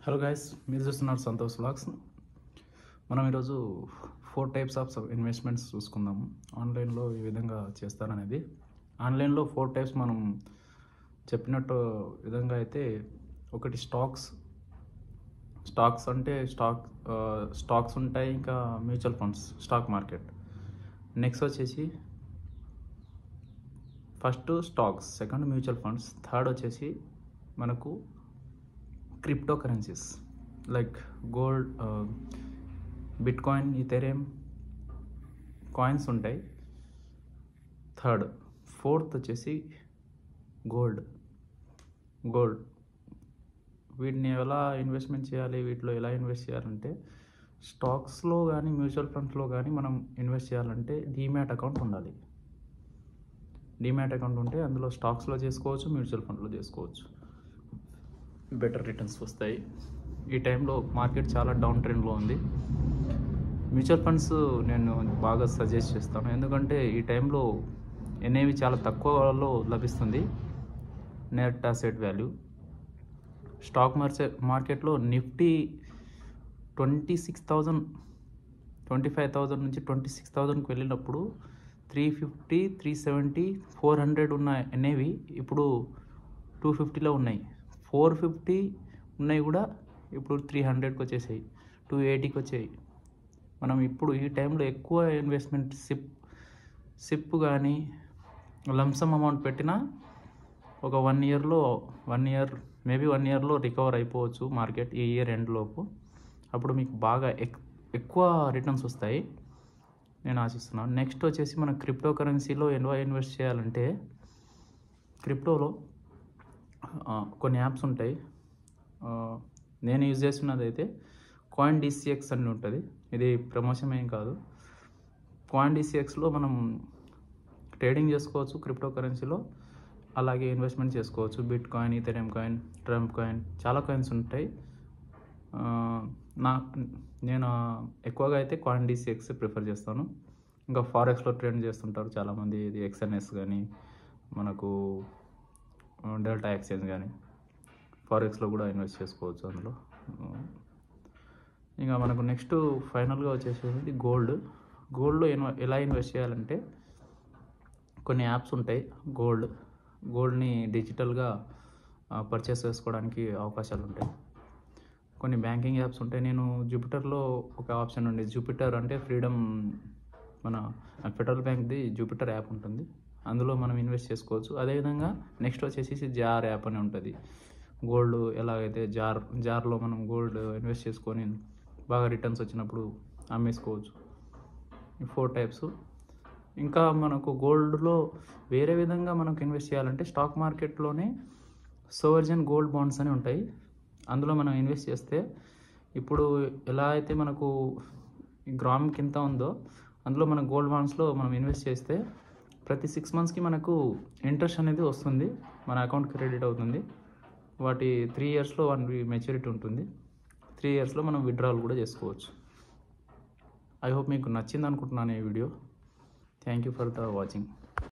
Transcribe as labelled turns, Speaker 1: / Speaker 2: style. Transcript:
Speaker 1: Hello guys, మీరు చూస్తున్నారు Santosh vlogs. మనం ఈరోజు 4 టైప్స్ ఆఫ్ ఇన్వెస్ట్మెంట్స్ చూసుకుందాము. ఆన్లైన్లో ఈ విధంగా చేస్తారనేది. ఆన్లైన్లో 4 టైప్స్ మనం చెప్పినట్టు విధంగా అయితే, ఒకటి స్టాక్స్ అంటే స్టాక్స్ ఉంటాయి, ఇంకా mutual funds, stock market. Next వచ్చేసి first stocks, second mutual funds, third వచ్చేసి మనకు crypto currencies like gold, bitcoin, ethereum coins ఉంటాయి. ఫోర్త్ వచ్చేసి గోల్డ్. వీటిని ఎలా ఇన్వెస్ట్మెంట్ చేయాలి, వీటిలో ఎలా ఇన్వెస్ట్ చేయాలంటే, స్టాక్స్లో కానీ మ్యూచువల్ ఫండ్స్లో కానీ మనం ఇన్వెస్ట్ చేయాలంటే డీమ్యాట్ అకౌంట్ ఉండాలి. డీమ్యాట్ అకౌంట్ ఉంటే అందులో స్టాక్స్లో చేసుకోవచ్చు, మ్యూచువల్ ఫండ్లో చేసుకోవచ్చు. బెటర్ రిటర్న్స్ వస్తాయి. ఈ టైంలో మార్కెట్ చాలా డౌన్ ట్రెండ్లో ఉంది. మ్యూచువల్ ఫండ్స్ నేను బాగా సజెస్ట్ చేస్తాను, ఎందుకంటే ఈ టైంలో ఎన్ఏవి చాలా తక్కువలో లభిస్తుంది, నెట్ అసెట్ వాల్యూ. స్టాక్ మార్కెట్లో నిఫ్టీ 25,000 నుంచి 26,000కి వెళ్ళినప్పుడు 350, 370, 400 ఉన్న ఎన్ఏవి ఇప్పుడు 250లో ఉన్నాయి. 450 ఉన్నాయి కూడా ఇప్పుడు 300కి వచ్చేసాయి, 280కి వచ్చాయి. మనం ఇప్పుడు ఈ టైంలో ఎక్కువ ఇన్వెస్ట్మెంట్ సిప్ కానీ లంసమ్ అమౌంట్ పెట్టినా ఒక 1 ఇయర్లో రికవర్ అయిపోవచ్చు మార్కెట్, ఈ ఇయర్ ఎండ్ లోపు. అప్పుడు మీకు బాగా ఎక్కువ రిటర్న్స్ వస్తాయి నేను ఆశిస్తున్నాను. నెక్స్ట్ వచ్చేసి మనం క్రిప్టో కరెన్సీలో ఎలా ఇన్వెస్ట్ చేయాలంటే, క్రిప్టోలో కొన్ని యాప్స్ ఉంటాయి. నేను యూజ్ చేస్తున్నది అయితే CoinDCX అని ఉంటుంది. ఇది ప్రమోషన్ ఏం కాదు. CoinDCXలో మనం ట్రేడింగ్ చేసుకోవచ్చు క్రిప్టో కరెన్సీలో, అలాగే ఇన్వెస్ట్మెంట్ చేసుకోవచ్చు. బిట్కాయిన్, ఈథెరియం కాయిన్, ట్రంప్ కాయిన్, చాలా కాయిన్స్ ఉంటాయి. నేను ఎక్కువగా అయితే CoinDCX ప్రిఫర్ చేస్తాను. ఇంకా ఫారెక్స్లో ట్రేడ్ చేస్తుంటారు చాలామంది. ఇది XNS కానీ, మనకు డెల్టా ఎక్స్చేంజ్ కానీ, ఫారెక్స్లో కూడా ఇన్వెస్ట్ చేసుకోవచ్చు అందులో. ఇంకా మనకు నెక్స్ట్ ఫైనల్గా వచ్చేసేది గోల్డ్లో ఎలా ఇన్వెస్ట్ చేయాలంటే, కొన్ని యాప్స్ ఉంటాయి. గోల్డ్ని డిజిటల్గా పర్చేస్ చేసుకోవడానికి అవకాశాలు ఉంటాయి. కొన్ని బ్యాంకింగ్ యాప్స్ ఉంటాయి. నేను జూపిటర్లో ఒక ఆప్షన్ ఉంది. జూపిటర్ అంటే ఫ్రీడమ్, మన ఫెడరల్ బ్యాంక్ది జూపిటర్ యాప్ ఉంటుంది, అందులో మనం ఇన్వెస్ట్ చేసుకోవచ్చు. అదేవిధంగా నెక్స్ట్ వచ్చేసి జార్ యాప్ అని ఉంటుంది. గోల్డ్ ఎలాగైతే జార్లో మనం గోల్డ్ ఇన్వెస్ట్ చేసుకొని బాగా రిటర్న్స్ వచ్చినప్పుడు అమ్మేసుకోవచ్చు. 4 టైప్స్. ఇంకా మనకు గోల్డ్లో వేరే విధంగా మనకు ఇన్వెస్ట్ చేయాలంటే, స్టాక్ మార్కెట్లోనే సోవర్జిన్ గోల్డ్ బాండ్స్ అని ఉంటాయి. అందులో మనం ఇన్వెస్ట్ చేస్తే, ఇప్పుడు ఎలా అయితే మనకు గ్రామ్ కింద ఉందో, అందులో మన గోల్డ్ బాండ్స్లో మనం ఇన్వెస్ట్ చేస్తే ప్రతి 6 మంత్స్కి మనకు ఇంట్రెస్ట్ అనేది వస్తుంది, మన అకౌంట్కి క్రెడిట్ అవుతుంది. వాటి 3 ఇయర్స్లో 1 మెచ్యూరిటీ ఉంటుంది. 3 ఇయర్స్లో మనం విత్డ్రాల్ కూడా చేసుకోవచ్చు. ఐ హోప్ మీకు నచ్చింది అనుకుంటున్నాను ఈ video. Thank you for the watching.